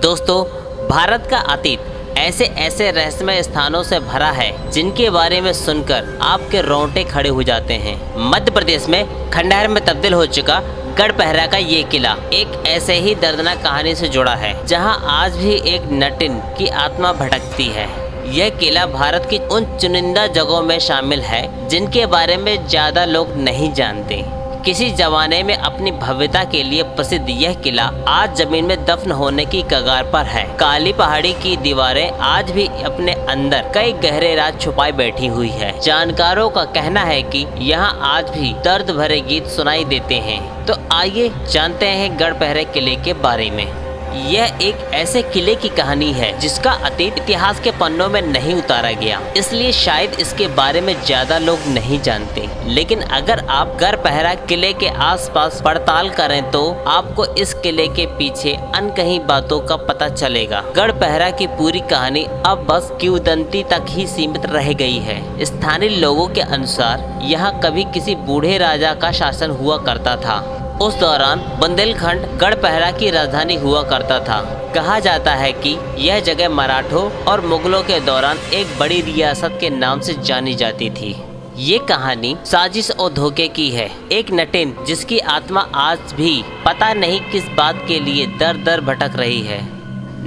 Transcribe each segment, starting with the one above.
दोस्तों, भारत का अतीत ऐसे ऐसे रहस्यमय स्थानों से भरा है जिनके बारे में सुनकर आपके रोंगटे खड़े हो जाते हैं। मध्य प्रदेश में खंडहर में तब्दील हो चुका गढ़पहरा का ये किला एक ऐसे ही दर्दनाक कहानी से जुड़ा है, जहां आज भी एक नटिन की आत्मा भटकती है। यह किला भारत की उन चुनिंदा जगहों में शामिल है जिनके बारे में ज्यादा लोग नहीं जानते। किसी जमाने में अपनी भव्यता के लिए प्रसिद्ध यह किला आज जमीन में दफन होने की कगार पर है। काली पहाड़ी की दीवारें आज भी अपने अंदर कई गहरे राज छुपाए बैठी हुई है। जानकारों का कहना है कि यहाँ आज भी दर्द भरे गीत सुनाई देते हैं। तो आइए जानते हैं गढ़पहरा किले के बारे में। यह एक ऐसे किले की कहानी है जिसका अतीत इतिहास के पन्नों में नहीं उतारा गया, इसलिए शायद इसके बारे में ज्यादा लोग नहीं जानते। लेकिन अगर आप गढ़पहरा किले के आसपास पड़ताल करें तो आपको इस किले के पीछे अनकही बातों का पता चलेगा। गढ़पहरा की पूरी कहानी अब बस किंवदंती तक ही सीमित रह गई है। स्थानीय लोगों के अनुसार यहाँ कभी किसी बूढ़े राजा का शासन हुआ करता था। उस दौरान बुंदेलखंड गढ़पहरा की राजधानी हुआ करता था। कहा जाता है कि यह जगह मराठों और मुगलों के दौरान एक बड़ी रियासत के नाम से जानी जाती थी। ये कहानी साजिश और धोखे की है। एक नटिन जिसकी आत्मा आज भी पता नहीं किस बात के लिए दर दर भटक रही है।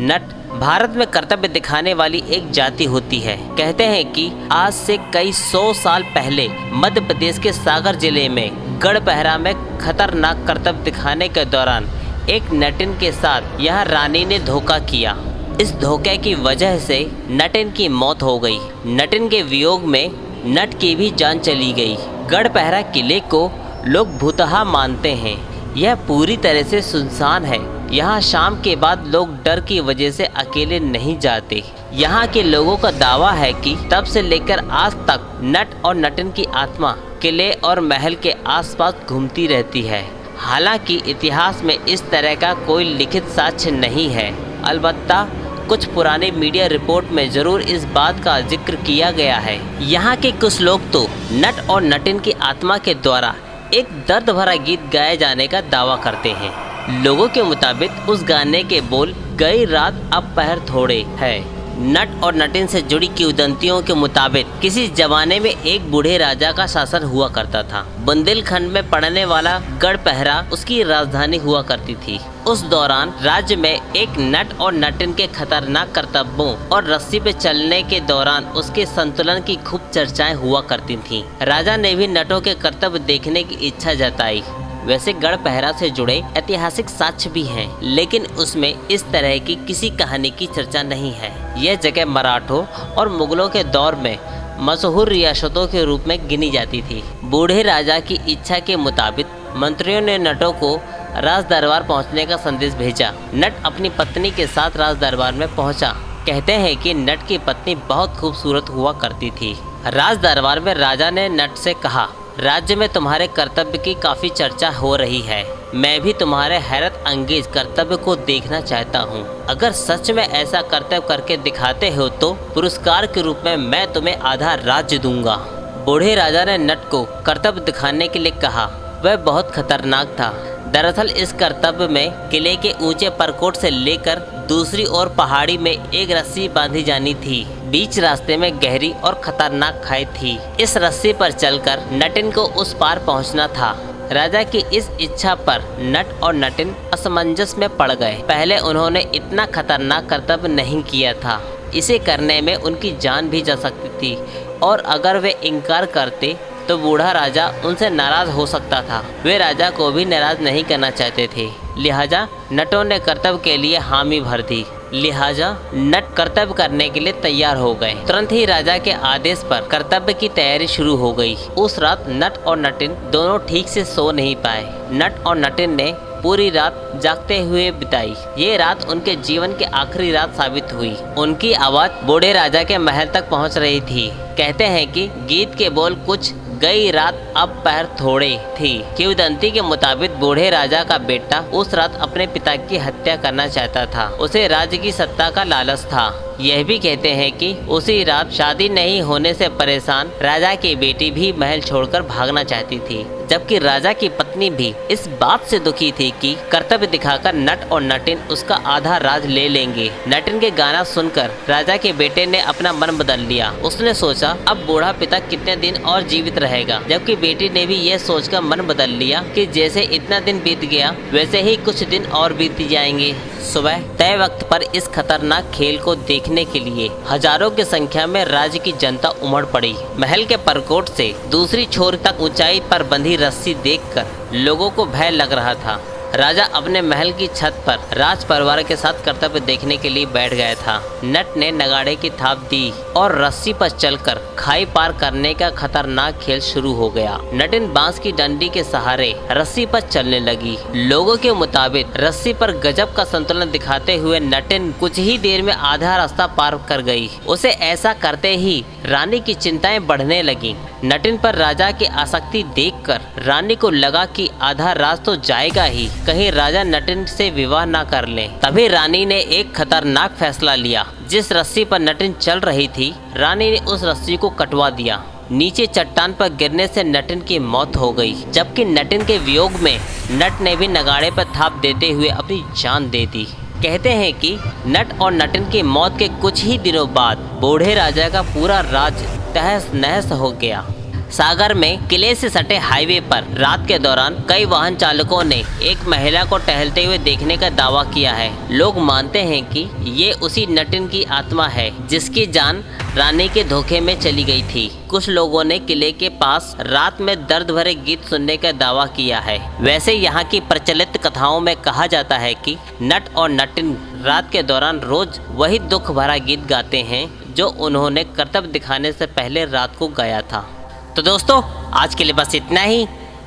नट भारत में कर्तव्य दिखाने वाली एक जाति होती है। कहते हैं कि आज से कई 100 साल पहले मध्य प्रदेश के सागर जिले में गढ़पहरा में खतरनाक कर्तव्य दिखाने के दौरान एक नटिन के साथ यह रानी ने धोखा किया। इस धोखे की वजह से नटिन की मौत हो गई। नटिन के वियोग में नट की भी जान चली गई। गढ़पहरा किले को लोग भूतहा मानते हैं। यह पूरी तरह से सुनसान है। यहाँ शाम के बाद लोग डर की वजह से अकेले नहीं जाते। यहाँ के लोगों का दावा है कि तब से लेकर आज तक नट और नटिन की आत्मा किले और महल के आसपास घूमती रहती है। हालांकि इतिहास में इस तरह का कोई लिखित साक्ष्य नहीं है। अलबत्ता कुछ पुराने मीडिया रिपोर्ट में जरूर इस बात का जिक्र किया गया है। यहाँ के कुछ लोग तो नट और नटिन की आत्मा के द्वारा एक दर्द भरा गीत गाए जाने का दावा करते हैं। लोगों के मुताबिक उस गाने के बोल गई रात अब पहर थोड़े है। नट और नटिन से जुड़ी किंवदंतियों के मुताबिक किसी जमाने में एक बूढ़े राजा का शासन हुआ करता था। बुंदेलखंड में पड़ने वाला गढ़पहरा उसकी राजधानी हुआ करती थी। उस दौरान राज्य में एक नट और नटिन के खतरनाक करतब्यों और रस्सी पे चलने के दौरान उसके संतुलन की खूब चर्चाएं हुआ करती थीं। राजा ने भी नटों के कर्तव्य देखने की इच्छा जताई। वैसे गढ़पहरा से जुड़े ऐतिहासिक साक्ष्य भी हैं, लेकिन उसमें इस तरह की किसी कहानी की चर्चा नहीं है। यह जगह मराठों और मुगलों के दौर में मशहूर रियासतों के रूप में गिनी जाती थी। बूढ़े राजा की इच्छा के मुताबिक मंत्रियों ने नटों को राज दरबार पहुंचने का संदेश भेजा। नट अपनी पत्नी के साथ राज दरबार में पहुंचा। कहते हैं कि नट की पत्नी बहुत खूबसूरत हुआ करती थी। राज दरबार में राजा ने नट से कहा, राज्य में तुम्हारे कर्तव्य की काफी चर्चा हो रही है। मैं भी तुम्हारे हैरत अंगेज कर्तव्य को देखना चाहता हूँ। अगर सच में ऐसा कर्तव्य करके दिखाते हो तो पुरस्कार के रूप में मैं तुम्हें आधा राज्य दूंगा। बूढ़े राजा ने नट को कर्तव्य दिखाने के लिए कहा। वह बहुत खतरनाक था। दरअसल इस कर्तव्य में किले के ऊंचे परकोट से लेकर दूसरी ओर पहाड़ी में एक रस्सी बांधी जानी थी। बीच रास्ते में गहरी और खतरनाक खाई थी। इस रस्सी पर चलकर नटिन को उस पार पहुंचना था। राजा की इस इच्छा पर नट और नटिन असमंजस में पड़ गए। पहले उन्होंने इतना खतरनाक कर्तव्य नहीं किया था। इसे करने में उनकी जान भी जा सकती थी और अगर वे इनकार करते तो बूढ़ा राजा उनसे नाराज हो सकता था। वे राजा को भी नाराज नहीं करना चाहते थे। लिहाजा नटों ने कर्तव्य के लिए हामी भर दी। लिहाजा नट कर्तव्य करने के लिए तैयार हो गए। तुरंत ही राजा के आदेश पर कर्तव्य की तैयारी शुरू हो गई। उस रात नट और नटिन दोनों ठीक से सो नहीं पाए। नट और नटिन ने पूरी रात जागते हुए बिताई। ये रात उनके जीवन की आखिरी रात साबित हुई। उनकी आवाज बूढ़े राजा के महल तक पहुंच रही थी। कहते हैं कि गीत के बोल कुछ गई रात अब पहर थोड़े थी। किंवदंती के मुताबिक बूढ़े राजा का बेटा उस रात अपने पिता की हत्या करना चाहता था। उसे राज्य की सत्ता का लालच था। यह भी कहते हैं कि उसी रात शादी नहीं होने से परेशान राजा की बेटी भी महल छोड़कर भागना चाहती थी, जबकि राजा की पत्नी भी इस बात से दुखी थी कि कर्तव्य दिखाकर नट और नटिन उसका आधा राज ले लेंगे। नटिन के गाना सुनकर राजा के बेटे ने अपना मन बदल लिया। उसने सोचा अब बूढ़ा पिता कितने दिन और जीवित रहेगा, जबकि बेटी ने भी यह सोचकर मन बदल लिया कि जैसे इतना दिन बीत गया वैसे ही कुछ दिन और बीत जाएंगे। सुबह तय वक्त पर इस खतरनाक खेल को देखने के लिए हजारों की संख्या में राज्य की जनता उमड़ पड़ी। महल के परकोट से दूसरी छोर तक ऊंचाई पर बंधी रस्सी देखकर लोगों को भय लग रहा था। राजा अपने महल की छत पर राज परिवार के साथ कर्तव्य देखने के लिए बैठ गया था। नट ने नगाड़े की थाप दी और रस्सी पर चलकर खाई पार करने का खतरनाक खेल शुरू हो गया। नटिन बांस की डंडी के सहारे रस्सी पर चलने लगी। लोगों के मुताबिक रस्सी पर गजब का संतुलन दिखाते हुए नटिन कुछ ही देर में आधा रास्ता पार कर गई। उसे ऐसा करते ही रानी की चिंताएं बढ़ने लगी। नटिन पर राजा की आसक्ति देखकर रानी को लगा कि आधा राज तो जाएगा ही, कहीं राजा नटिन से विवाह ना कर ले। तभी रानी ने एक खतरनाक फैसला लिया। जिस रस्सी पर नटिन चल रही थी, रानी ने उस रस्सी को कटवा दिया। नीचे चट्टान पर गिरने से नटिन की मौत हो गई, जबकि नटिन के वियोग में नट ने भी नगाड़े पर थाप देते हुए अपनी जान दे दी। कहते हैं कि नट और नटिन की मौत के कुछ ही दिनों बाद बूढ़े राजा का पूरा राज तहस नहस हो गया। सागर में किले से सटे हाईवे पर रात के दौरान कई वाहन चालकों ने एक महिला को टहलते हुए देखने का दावा किया है। लोग मानते हैं कि ये उसी नटिन की आत्मा है जिसकी जान रानी के धोखे में चली गई थी। कुछ लोगों ने किले के पास रात में दर्द भरे गीत सुनने का दावा किया है। वैसे यहाँ की प्रचलित कथाओं में कहा जाता है कि नट और नटिन रात के दौरान रोज वही दुख भरा गीत गाते हैं जो उन्होंने कर्तव्य दिखाने से पहले रात को गाया था। तो दोस्तों आज के लिए बस इतना ही।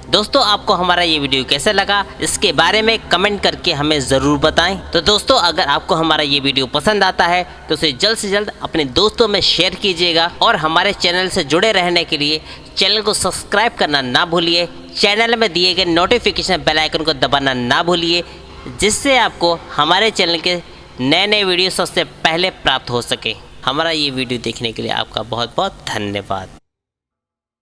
दोस्तों आपको हमारा ये वीडियो कैसा लगा इसके बारे में कमेंट करके हमें ज़रूर बताएं। तो दोस्तों अगर आपको हमारा ये वीडियो पसंद आता है तो उसे जल्द से जल्द अपने दोस्तों में शेयर कीजिएगा और हमारे चैनल से जुड़े रहने के लिए चैनल को सब्सक्राइब करना ना भूलिए। चैनल में दिए गए नोटिफिकेशन बेल आइकन को दबाना ना भूलिए, जिससे आपको हमारे चैनल के नए नए वीडियो सबसे पहले प्राप्त हो सके। हमारा ये वीडियो देखने के लिए आपका बहुत बहुत धन्यवाद।